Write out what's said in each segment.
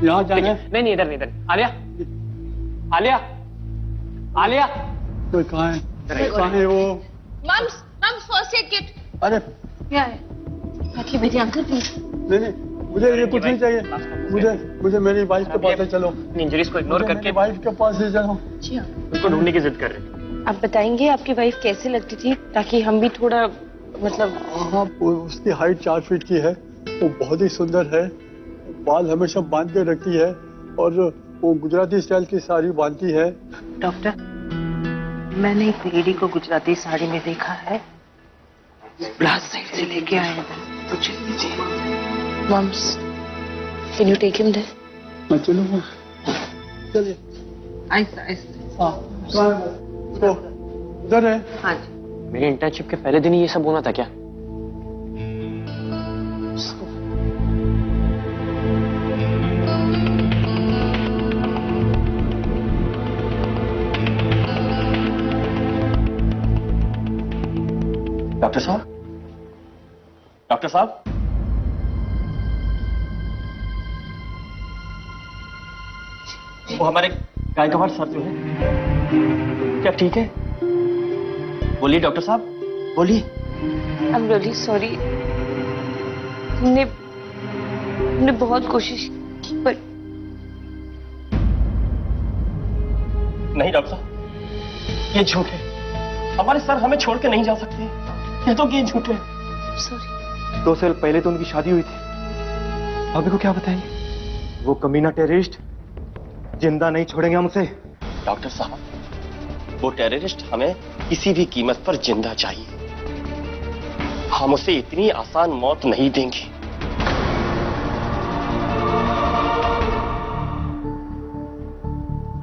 यहाँ जाना है? नहीं नहीं, इधर नहीं, इधर। आलिया, आलिया, आलिया। कोई कहाँ है? कहाँ है वो? Mum's first aid kit. अरे क्या है? रखिए मेरी अंकल प्लीज। नहीं नहीं, मुझे ये कुछ नहीं चाहिए। मुझे मेरी वाइफ के पास ले चलो। इंजरीज को इग्नोर करके वाइफ के पास ले चलो। जी हाँ। उसको ढूंढने की जिद कर रहे हैं। आप बताएंगे आपकी वाइफ कैसे लगती थी, ताकि हम भी थोड़ा मतलब। हाँ, उसकी हाइट 4 फीट की है। वो बहुत ही सुंदर है। बाल हमेशा बांध के रखती है और वो गुजराती स्टाइल की साड़ी बांधती है। डॉक्टर, मैंने एक लेडी को गुजराती साड़ी में देखा है, ब्लास्ट साइड से लेके आए हैं। तो mums, can you take him there? मैं चलूँगा। चलिए। आहिस्ता आहिस्ता। हाँ, तो उधर है। हाँ जी। मेरी इंटर्नशिप के पहले दिन ही ये सब होना था क्या? डॉक्टर साहब, डॉक्टर साहब, वो हमारे गायकवाड़ सर जो है, क्या ठीक है? बोलिए डॉक्टर साहब, बोलिए। I am really sorry. हमने बहुत कोशिश की, पर नहीं डॉक्टर साहब, ये झूठ है। हमारे सर हमें छोड़ के नहीं जा सकते। ये तो ये झूठ है। सॉरी। 2 साल पहले तो उनकी शादी हुई थी। अभी को क्या बताएंगे? वो कमीना टेररिस्ट जिंदा नहीं छोड़ेंगे हम उसे। डॉक्टर साहब, वो टेररिस्ट हमें किसी भी कीमत पर जिंदा चाहिए। हम उसे इतनी आसान मौत नहीं देंगे।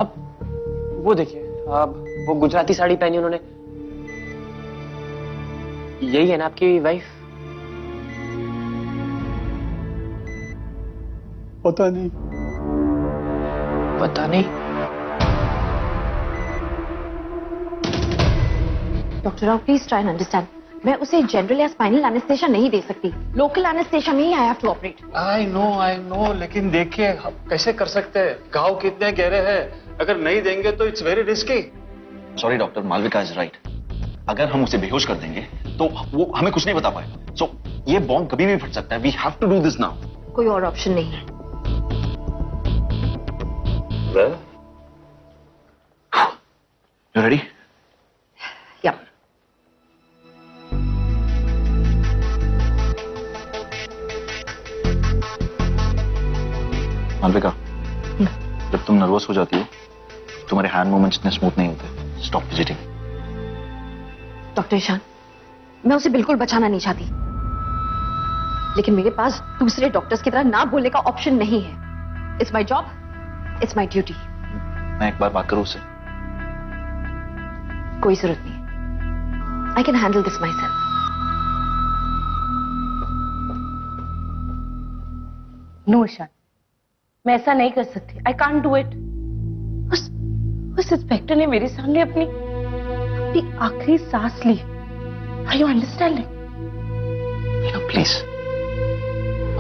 अब वो देखिए, अब वो गुजराती साड़ी पहनी उन्होंने। यही है ना आपकी वाइफ? पता नहीं। पता नहीं। Doctor Rao please try and understand. मैं उसे जनरल या स्पाइनल एनेस्थेशिया नहीं दे सकती। लोकल एनेस्थेशिया में ही I have to operate. I know, लेकिन देखिए हम कैसे कर सकते हैं? घाव कितने गहरे हैं, अगर नहीं देंगे तो it's very risky. Sorry doctor, Malvika is right. अगर हम उसे बेहोश कर देंगे तो वो हमें कुछ नहीं बता पाएगा। सो ये बॉम्ब कभी भी फट सकता है। We have to do this now. कोई और ऑप्शन नहीं है। You ready? या मालविका, जब तुम नर्वस हो जाती हो तुम्हारे हैंड मूवमेंट्स इतने स्मूथ नहीं होते। Stop fidgeting. डॉक्टर ईशान, मैं उसे बिल्कुल बचाना नहीं चाहती, लेकिन मेरे पास दूसरे डॉक्टर्स की तरह ना बोलने का ऑप्शन नहीं है। It's my job, it's my duty. मैं एक बार बात करूं उससे? कोई जरूरत नहीं। I can handle this myself. No Ishaan, मैं ऐसा नहीं कर सकती। I can't do it. उस इंस्पेक्टर ने मेरे सामने अपनी आखिरी सांस ली। Are you understanding? प्लीज,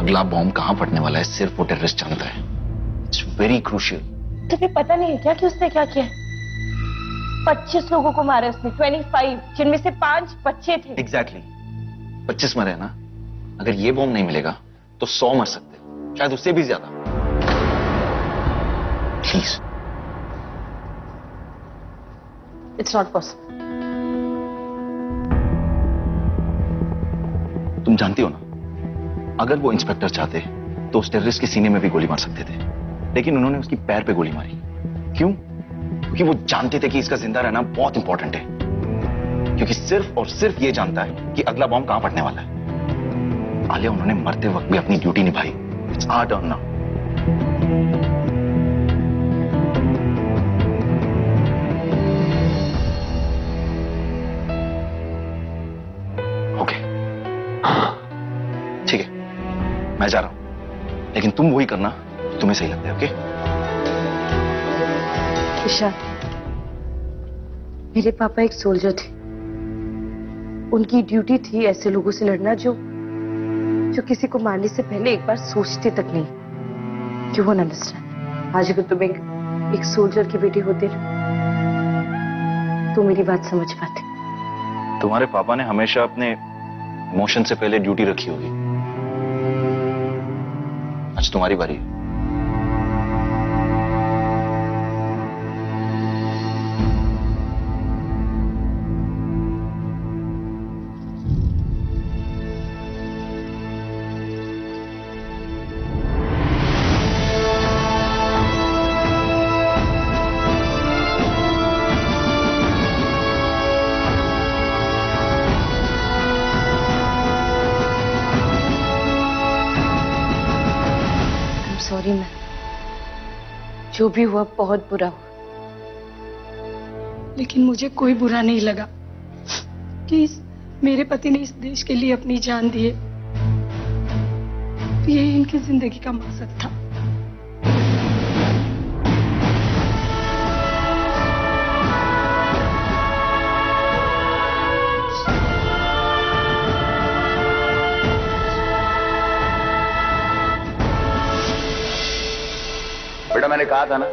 अगला बॉम्ब कहां फटने वाला है सिर्फ वो टेररिस्ट जानता है। It's very crucial. तुम्हें पता नहीं है क्या कि उसने क्या किया? 25 लोगों को मारा उसने, 25, जिनमें से 5 बच्चे थे। एग्जैक्टली 25 मरे ना। अगर ये बॉम्ब नहीं मिलेगा तो 100 मर सकते, शायद उससे भी ज्यादा। प्लीज। It's not possible. तुम जानती हो ना, अगर वो इंस्पेक्टर चाहते तो उस टेररिस्ट के सीने में भी गोली मार सकते थे, लेकिन उन्होंने उसकी पैर पे गोली मारी। क्यों? क्योंकि वो जानते थे कि इसका जिंदा रहना बहुत इंपॉर्टेंट है। क्योंकि सिर्फ और सिर्फ ये जानता है कि अगला बॉम्ब कहां फटने वाला है। आलिया, उन्होंने मरते वक्त भी अपनी ड्यूटी निभाई। It's our turn now. Okay, ठीक है, मैं जा रहा हूं, लेकिन तुम वही करना तुम्हें सही लगता है। ओके? ईशान, मेरे पापा एक सोल्जर थे। उनकी ड्यूटी थी ऐसे लोगों से लड़ना जो किसी को मारने से पहले एक बार सोचते तक नहीं। You won't understand. आज अगर तुम एक सोल्जर की बेटी होते ना, तो मेरी बात समझ पाते। तुम्हारे पापा ने हमेशा अपने इमोशन से पहले ड्यूटी रखी होगी। आज तुम्हारी बारी है। सॉरी मैम, जो भी हुआ बहुत बुरा हुआ। लेकिन मुझे कोई बुरा नहीं लगा कि मेरे पति ने इस देश के लिए अपनी जान दी है। ये इनकी जिंदगी का मकसद था। बेटा, मैंने कहा था ना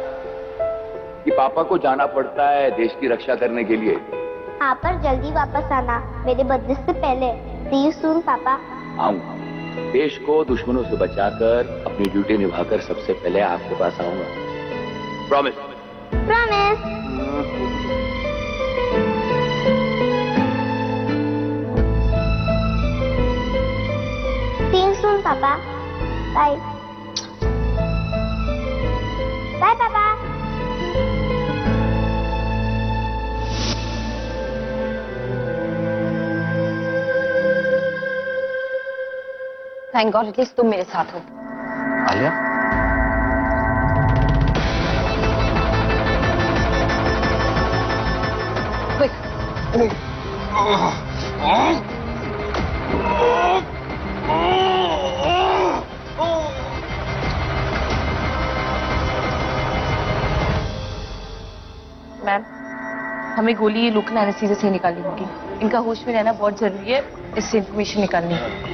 कि पापा को जाना पड़ता है देश की रक्षा करने के लिए। हाँ, पर जल्दी वापस आना मेरे बर्थडे से पहले। See you soon, पापा। आऊंगा। देश को दुश्मनों से बचाकर अपनी ड्यूटी निभाकर सबसे पहले आपके पास आऊंगा। Promise. Promise. See you soon, पापा। बाय। बाय पापा। थैंक गॉड एटलीस्ट तुम मेरे साथ हो। आलिया, क्विक। मैम, हमें गोली ये लोकल एनेस्थीसिया से निकालनी होगी। इनका होश में रहना बहुत जरूरी है, इससे इंफॉर्मेशन निकालनी है।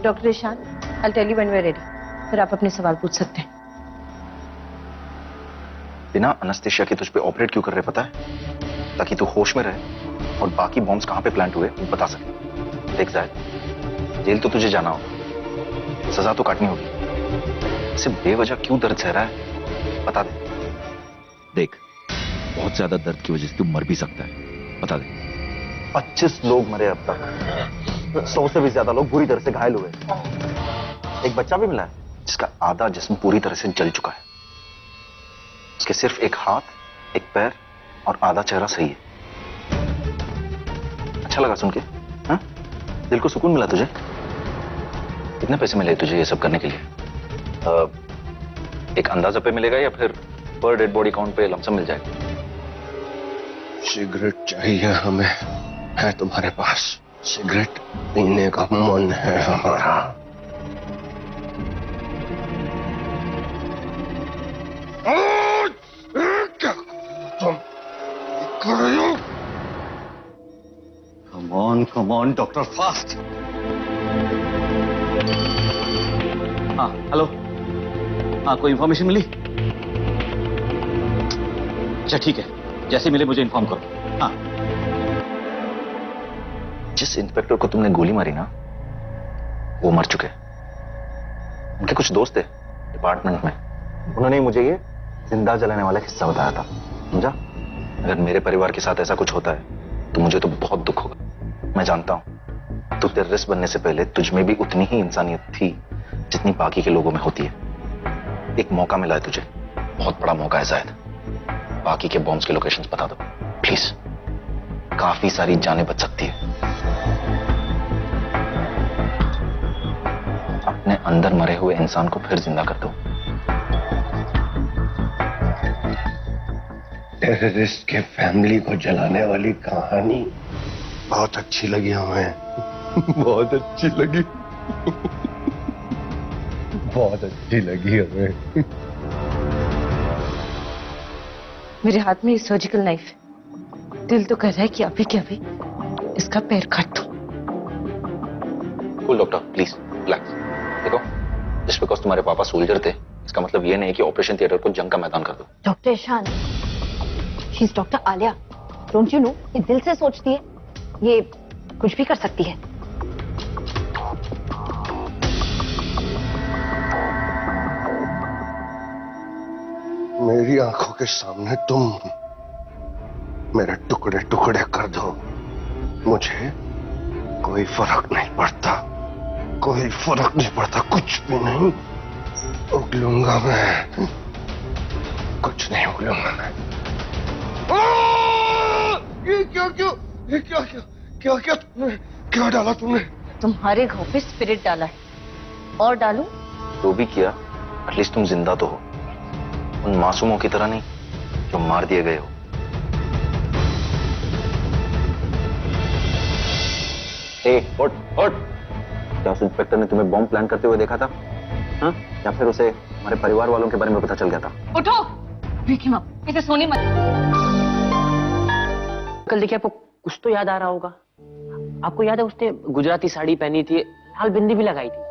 Doctor Ishaan, I'll tell you when we're ready. फिर आप अपने सवाल पूछ सकते हैं। बिना अनस्थेशिया के तुझ पे ऑपरेट क्यों कर रहे पता है? ताकि तू होश में रहे और बाकी बॉम्ब्स कहां पे प्लांट हुए वो बता सके। देख जाहिद, जेल तो तुझे जाना होगा, सजा तो काटनी होगी। सिर्फ बेवजह क्यों दर्द सह रहा है बता दे। देख, बहुत ज्यादा दर्द की वजह से तू मर भी सकता है, बता दे। 25 लोग मरे अब तक, 100 से भी ज्यादा लोग बुरी तरह से घायल हुए। एक बच्चा भी मिला है जिसका आधा जिस्म पूरी तरह से जल चुका है। उसके सिर्फ एक हाथ, एक पैर और आधा चेहरा सही है। अच्छा लगा सुन के? हाँ? दिल को सुकून मिला तुझे? कितने पैसे मिले तुझे ये सब करने के लिए? एक अंदाजा पे मिलेगा या फिर पर डेड बॉडी काउंट पे लमसम मिल जाएगा? सिगरेट चाहिए हमें, है तुम्हारे पास? सिगरेट पीने का मन है हमारा। Come on, doctor fast. हाँ, हेलो। हाँ, कोई इंफॉर्मेशन मिली? अच्छा ठीक है, जैसे मिले मुझे इन्फॉर्म करो। हाँ। जिस इंस्पेक्टर को तुमने गोली मारी ना, वो मर चुके। उनके कुछ दोस्त थे डिपार्टमेंट में, उन्होंने मुझे ये जिंदा जलाने वाला किस्सा बताया था, समझा? अगर मेरे परिवार के साथ ऐसा कुछ होता है तो मुझे तो बहुत दुख होगा। मैं जानता हूं तू टेररिस्ट बनने से पहले तुझ में भी उतनी ही इंसानियत थी जितनी बाकी के लोगों में होती है। एक मौका मिला है तुझे, बहुत बड़ा मौका है जाहिद। बाकी के बॉम्ब्स के लोकेशंस बता दो प्लीज, काफी सारी जानें बच सकती है। अपने अंदर मरे हुए इंसान को फिर जिंदा कर दो। टेररिस्ट के फैमिली को जलाने वाली कहानी बहुत अच्छी लगी हमें। बहुत अच्छी लगी। बहुत अच्छी लगी हमें। मेरे हाथ में ये सर्जिकल नाइफ है। दिल तो कह रहा है कि अभी के अभी इसका पैर काट दो। Cool doctor, please relax. देखो, जिस बिकॉज तुम्हारे पापा सोल्जर थे, इसका मतलब ये नहीं कि ऑपरेशन थिएटर को जंग का मैदान कर दो। Doctor Ishaan, she is doctor Aliya, don't you know, ये दिल से सोचती है, ये कुछ भी कर सकती है। मेरी आंखों के सामने तुम मेरे टुकड़े टुकड़े कर दो, मुझे कोई फर्क नहीं पड़ता, कोई फर्क नहीं पड़ता, कुछ भी नहीं उगलूंगा मैं, कुछ नहीं उगलूंगा मैं। ये क्या क्या ये क्या क्या क्या क्या तुमने क्या डाला तुमने? तुम्हारे घाव पे स्पिरिट डाला है, और डालूं? जो भी किया, एटलीस्ट तुम जिंदा तो हो, उन मासूमों की तरह नहीं जो मार दिए गए हो। उठ उठ। क्या उस इंस्पेक्टर ने तुम्हें बॉम्ब प्लान करते हुए देखा था? हाँ? या फिर उसे हमारे परिवार वालों के बारे में पता चल गया था? उठो, wake him up, इसे सोने मत। कल देखिए, आपको कुछ तो याद आ रहा होगा। आपको याद है उसने गुजराती साड़ी पहनी थी, लाल बिंदी भी लगाई थी।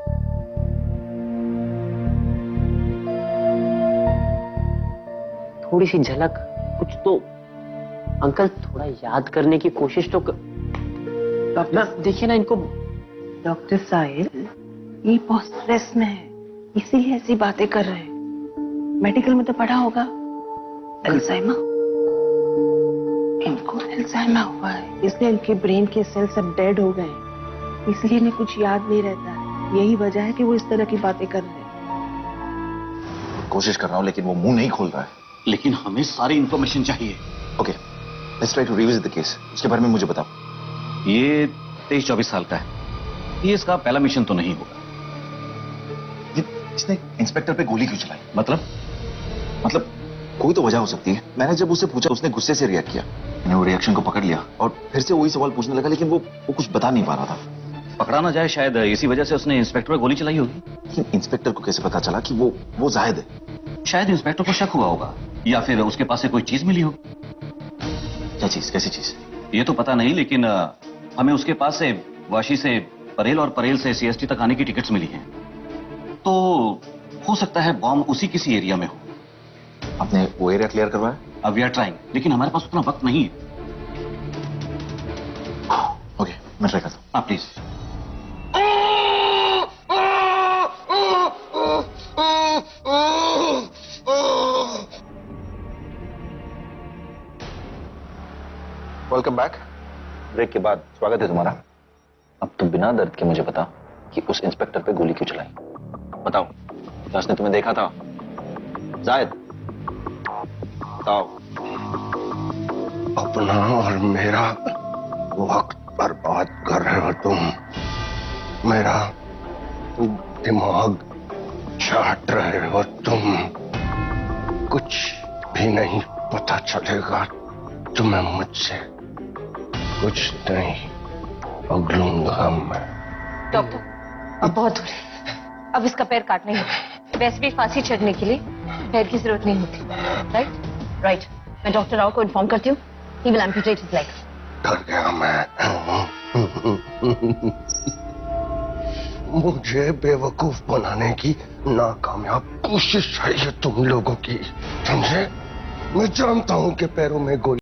थोड़ी सी झलक, कुछ तो। अंकल, थोड़ा याद करने की कोशिश तो ना, देखिए ना इनको। डॉक्टर साहिल, ये बहुत स्ट्रेस में है, इसीलिए ऐसी बातें कर रहे हैं। मेडिकल में तो पढ़ा होगा, अल्जाइमर। इनको अल्जाइमर हुआ है, इसलिए इनके ब्रेन के सेल सब डेड हो गए, इसलिए इन्हें कुछ याद नहीं रहता है। यही वजह है कि वो इस तरह की बातें कर रहे हैं। कोशिश कर रहा हूं, लेकिन वो मुंह नहीं खोल रहा है। लेकिन हमें सारी इंफॉर्मेशन चाहिए। Okay, let's try to revisit the case. उसके बारे में मुझे बताओ। ये 23-24 साल का है। ये इसका पहला मिशन तो नहीं होगा। इसने इंस्पेक्टर पे गोली क्यों चलाई? मतलब कोई तो वजह हो सकती है। मैंने जब उससे पूछा, उसने गुस्से से रिएक्ट किया। मैंने वो रिएक्शन को पकड़ लिया और फिर से वही सवाल पूछने लगा, लेकिन वो कुछ बता नहीं पा रहा था। पकड़ा ना जाए, शायद इसी वजह से उसने इंस्पेक्टर पे गोली चलाई होगी। लेकिन इंस्पेक्टर को कैसे पता चला कि वो जाहिद है? शायद इंस्पेक्टर को शक हुआ होगा, या फिर उसके पास से कोई चीज मिली होगी। क्या चीज? कैसी चीज? ये तो पता नहीं, लेकिन हमें उसके पास से वाशी से परेल और परेल से सीएसटी तक आने की टिकट्स मिली हैं। तो हो सकता है बॉम्ब उसी किसी एरिया में हो। आपने वो एरिया क्लियर करवाया? अब वी आर ट्राइंग, लेकिन हमारे पास उतना वक्त नहीं है। ओके, मैं ट्राई करता हूँ। हाँ प्लीज। Welcome back. ब्रेक के बाद स्वागत है तुम्हारा। अब तुम बिना दर्द के मुझे बता कि उस इंस्पेक्टर पे गोली क्यों चलाई। बताओ, क्या उसने तुम्हें देखा था? जायद, बताओ। अपना और मेरा वक्त बर्बाद कर रहे हो तुम। मेरा दिमाग चाट रहे हो तुम। कुछ भी नहीं पता चलेगा तुम्हें मुझसे। कुछ नहीं उगलूंगा मैं। डॉक्टर, अब बहुत दूर है, अब इसका पैर काटने होगा। वैसे भी फांसी चढ़ने के लिए पैर की जरूरत नहीं होती। राइट। मैं डॉक्टर राव को इन्फॉर्म करती हूँ। He will amputate his leg. डर गया मैं। मुझे बेवकूफ बनाने की नाकामयाब कोशिश है ये तुम लोगों की, समझे? मैं जानता हूं कि पैरों में गोली